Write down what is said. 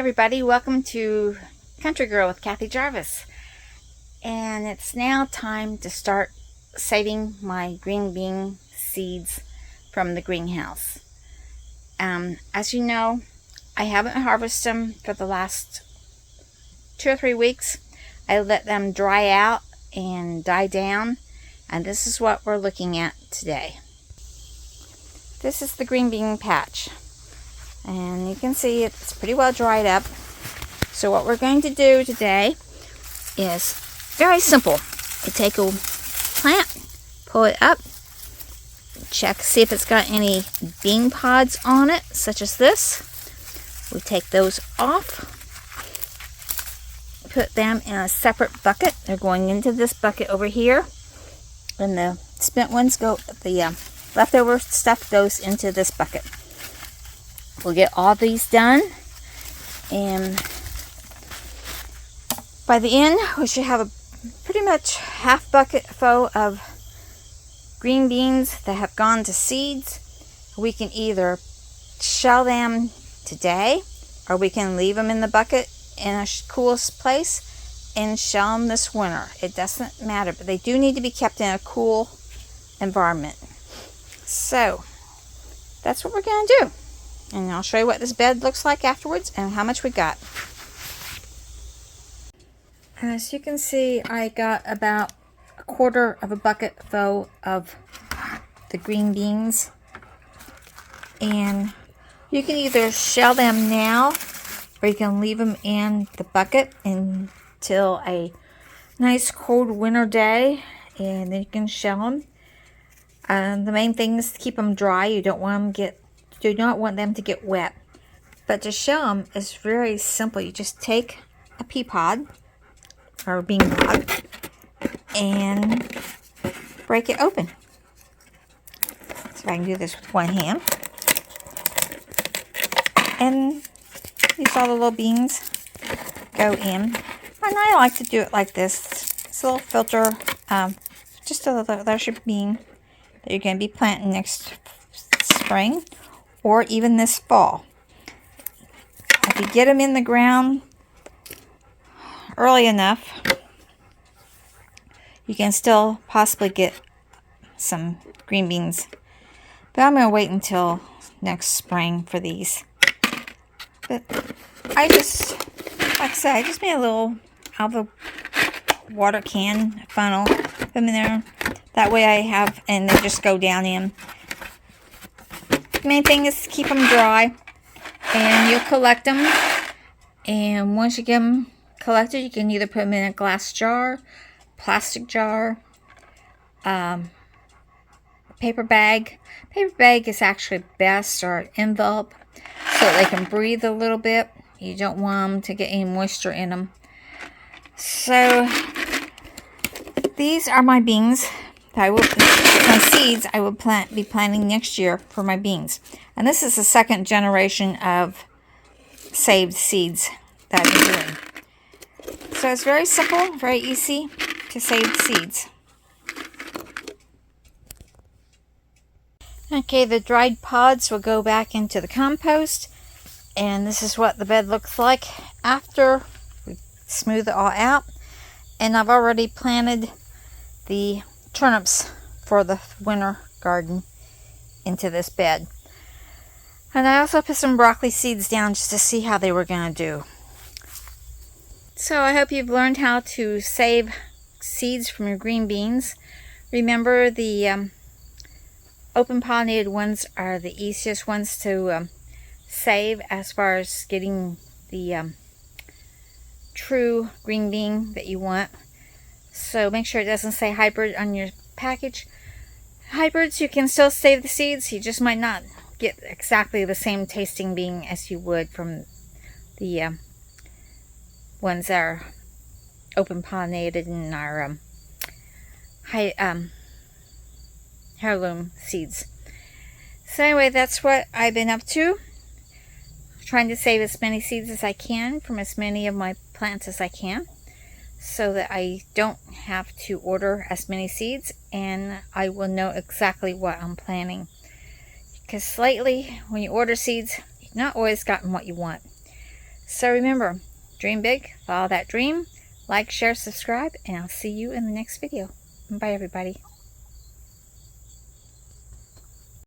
everybody, welcome to Country Girl with Kathy Jarvis. And it's now time to start saving my green bean seeds from the greenhouse. As you know, I haven't harvested them for the last 2 or 3 weeks. I let them dry out and die down, and this is what we're looking at today. This is the green bean patch. And you can see it's pretty well dried up. So what we're going to do today is very simple. You take a plant, pull it up, check, see if it's got any bean pods on it, such as this. We take those off, put them in a separate bucket. They're going into this bucket over here. And the spent ones go, the leftover stuff goes into this bucket. We'll get all these done, and by the end we should have a pretty much half bucket full of green beans that have gone to seeds. We can either shell them today, or we can leave them in the bucket in a cool place and shell them this winter. It doesn't matter, but they do need to be kept in a cool environment. So that's what we're going to do. And I'll show you what this bed looks like afterwards and how much we got. As you can see, I got about 1/4 of a bucket full of the green beans. And you can either shell them now, or you can leave them in the bucket until a nice cold winter day, and then you can shell them. The main thing is to keep them dry. You don't want them to get wet. But to shell them is very simple. You just take a pea pod or a bean pod and break it open. So I can do this with one hand. And you saw the little beans go in. And I like to do it like this. It's a little filter, just a little, there's your bean that you're going to be planting next spring, or even this fall. If you get them in the ground early enough, you can still possibly get some green beans. But I'm going to wait until next spring for these. But I just, like I said, I just made a little out of the water can funnel, put them in there. That way I have, and they just go down in. The main thing is to keep them dry, and you'll collect them, and once you get them collected, you can either put them in a glass jar, plastic jar, paper bag. Paper bag is actually best, or an envelope, so they can breathe a little bit. You don't want them to get any moisture in them. So these are my beans. My seeds I will be planting next year for my beans. And this is the second generation of saved seeds that I've been doing. So it's very simple, very easy to save seeds. Okay, the dried pods will go back into the compost. And this is what the bed looks like after we smooth it all out. And I've already planted the turnips for the winter garden into this bed. And I also put some broccoli seeds down just to see how they were going to do. So I hope you've learned how to save seeds from your green beans. Remember, the open pollinated ones are the easiest ones to save as far as getting the true green bean that you want. So make sure it doesn't say hybrid on your package. Hybrids, you can still save the seeds. You just might not get exactly the same tasting bean as you would from the ones that are open pollinated and are heirloom seeds. So anyway, that's what I've been up to. Trying to save as many seeds as I can from as many of my plants as I can, so that I don't have to order as many seeds, and I will know exactly what I'm planting. Because lately, when you order seeds, you've not always gotten what you want. So remember, dream big, follow that dream, like, share, subscribe, and I'll see you in the next video. Bye everybody.